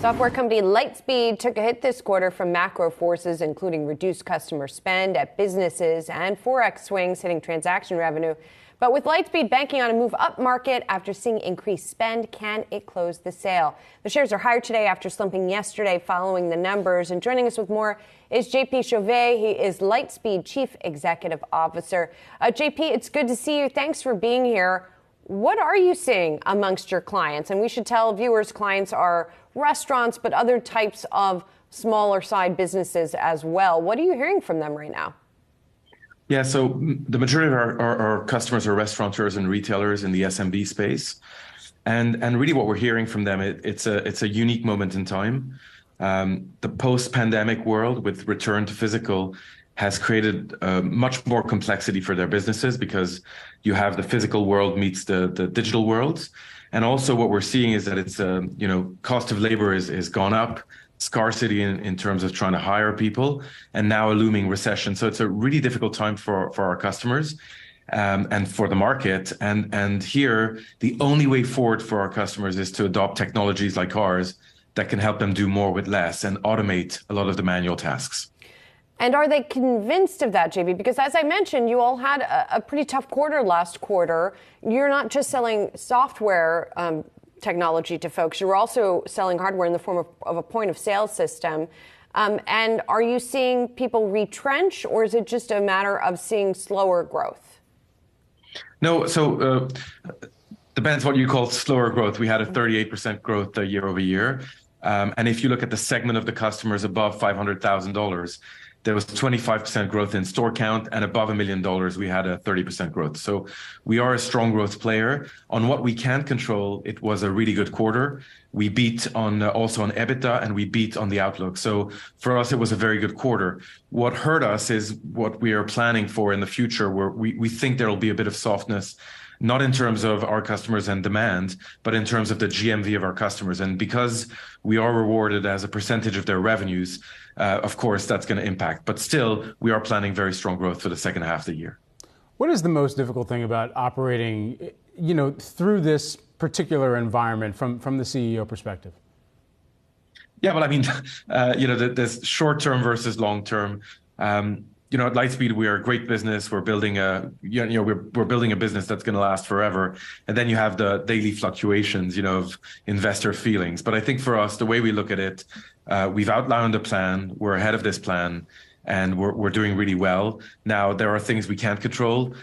Software company Lightspeed took a hit this quarter from macro forces, including reduced customer spend at businesses and Forex swings hitting transaction revenue. But with Lightspeed banking on a move up market after seeing increased spend, can it close the sale? The shares are higher today after slumping yesterday following the numbers. And joining us with more is JP Chauvet. He is Lightspeed Chief Executive Officer. JP, it's good to see you. Thanks for being here. What are you seeing amongst your clients? And we should tell viewers clients are restaurants, but other types of smaller side businesses as well. What are you hearing from them right now? Yeah, so the majority of our customers are restaurateurs and retailers in the SMB space. And really what we're hearing from them, it's a unique moment in time. The post-pandemic world with return to physical has created much more complexity for their businesses because you have the physical world meets the digital worlds. And also what we're seeing is that it's, cost of labor is gone up, scarcity in terms of trying to hire people, and now a looming recession. So it's a really difficult time for our customers and for the market. And here, the only way forward for our customers is to adopt technologies like ours that can help them do more with less and automate a lot of the manual tasks. And are they convinced of that, JB? Because as I mentioned, you all had a pretty tough quarter last quarter. You're not just selling software technology to folks. You're also selling hardware in the form of a point of sale system. And are you seeing people retrench, or is it just a matter of seeing slower growth? No, so depends what you call slower growth. We had a 38% growth year over year. And if you look at the segment of the customers above $500,000, there was 25% growth in store count, and above $1 million, we had a 30% growth. So we are a strong growth player. On what we can control, it was a really good quarter. We beat on also on EBITDA, and we beat on the outlook. So for us, it was a very good quarter. What hurt us is what we are planning for in the future, where we think there will be a bit of softness, not in terms of our customers and demand, but in terms of the GMV of our customers. And because we are rewarded as a percentage of their revenues, of course, that's going to impact. But still, we are planning very strong growth for the second half of the year. What is the most difficult thing about operating, through this particular environment from the CEO perspective? Yeah, well, I mean, there's short term versus long term. At Lightspeed, we are a great business. We're building we're building a business that's going to last forever. And then you have the daily fluctuations, of investor feelings. But I think for us, the way we look at it, we've outlined a plan. We're ahead of this plan, and we're doing really well. Now, there are things we can't control.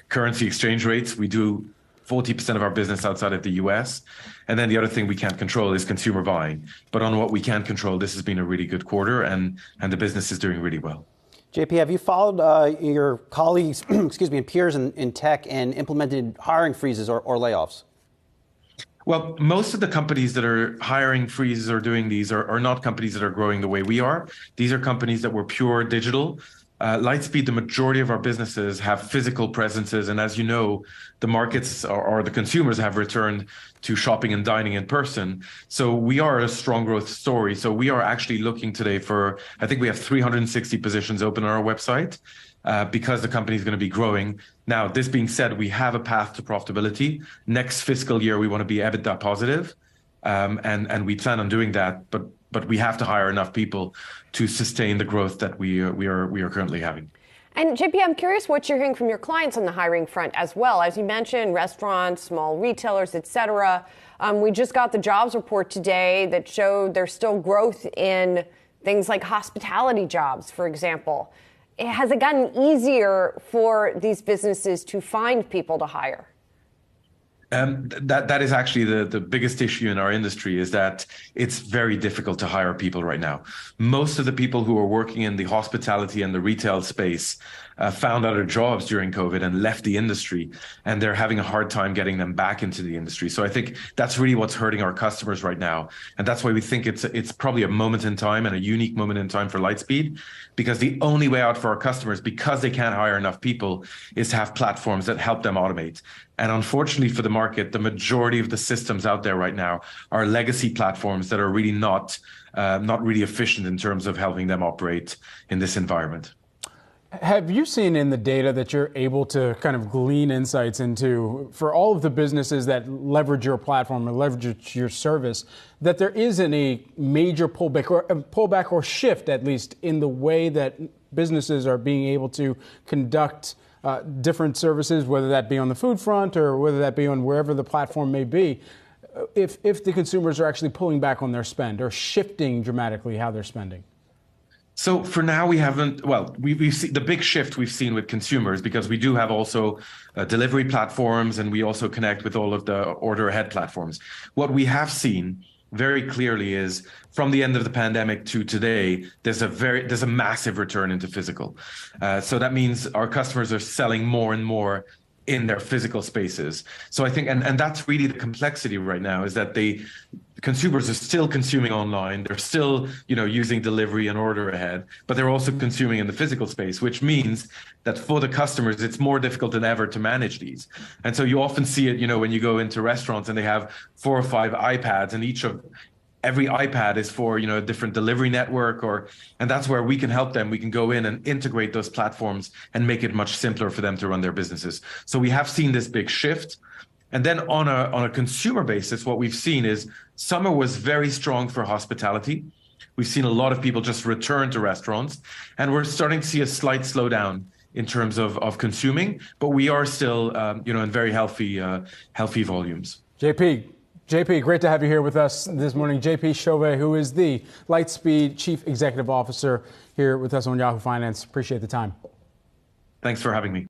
Currency exchange rates. We do 40% of our business outside of the US. And then the other thing we can't control is consumer buying. But on what we can control, this has been a really good quarter, and the business is doing really well. JP, have you followed your colleagues, and peers in tech and implemented hiring freezes or layoffs? Well, most of the companies that are hiring freezes or doing these are not companies that are growing the way we are. These are companies that were pure digital. Lightspeed, the majority of our businesses have physical presences. And as you know, the markets or the consumers have returned to shopping and dining in person. So we are a strong growth story. So we are actually looking today for, I think we have 360 positions open on our website because the company is going to be growing. Now, this being said, we have a path to profitability. Next fiscal year, we want to be EBITDA positive. And we plan on doing that. But we have to hire enough people to sustain the growth that we are currently having. And JP, I'm curious what you're hearing from your clients on the hiring front as well. As you mentioned, restaurants, small retailers, et cetera. We just got the jobs report today that showed there's still growth in things like hospitality jobs, for example. Has it gotten easier for these businesses to find people to hire? That is actually the biggest issue in our industry, is that it's very difficult to hire people right now. Most of the people who are working in the hospitality and the retail space found other jobs during COVID and left the industry, and they're having a hard time getting them back into the industry. So I think that's really what's hurting our customers right now. And that's why we think it's probably a moment in time and a unique moment in time for Lightspeed, because the only way out for our customers, because they can't hire enough people, is to have platforms that help them automate. And unfortunately for the market, the majority of the systems out there right now are legacy platforms that are really not really efficient in terms of helping them operate in this environment. Have you seen in the data that you're able to kind of glean insights into, for all of the businesses that leverage your platform or leverage your service, that there is any major pullback or shift, at least, in the way that businesses are being able to conduct different services, whether that be on the food front or whether that be on wherever the platform may be, if the consumers are actually pulling back on their spend or shifting dramatically how they're spending? So for now, we haven't. Well, we've seen the big shift we've seen with consumers, because we do have also delivery platforms, and we also connect with all of the order ahead platforms. What we have seen very clearly is, from the end of the pandemic to today, there's a massive return into physical. So that means our customers are selling more and more in their physical spaces. So I think, and that's really the complexity right now, is that consumers are still consuming online. They're still, using delivery and order ahead, but they're also consuming in the physical space, which means that for the customers, it's more difficult than ever to manage these. And so you often see it, when you go into restaurants and they have 4 or 5 iPads, and every iPad is for, a different delivery network, and that's where we can help them. We can go in and integrate those platforms and make it much simpler for them to run their businesses. So we have seen this big shift. And then on a consumer basis, what we've seen is summer was very strong for hospitality. We've seen a lot of people just return to restaurants, and we're starting to see a slight slowdown in terms of consuming, but we are still, in very healthy volumes. JP, great to have you here with us this morning. JP Chauvet, who is the Lightspeed Chief Executive Officer, here with us on Yahoo Finance. Appreciate the time. Thanks for having me.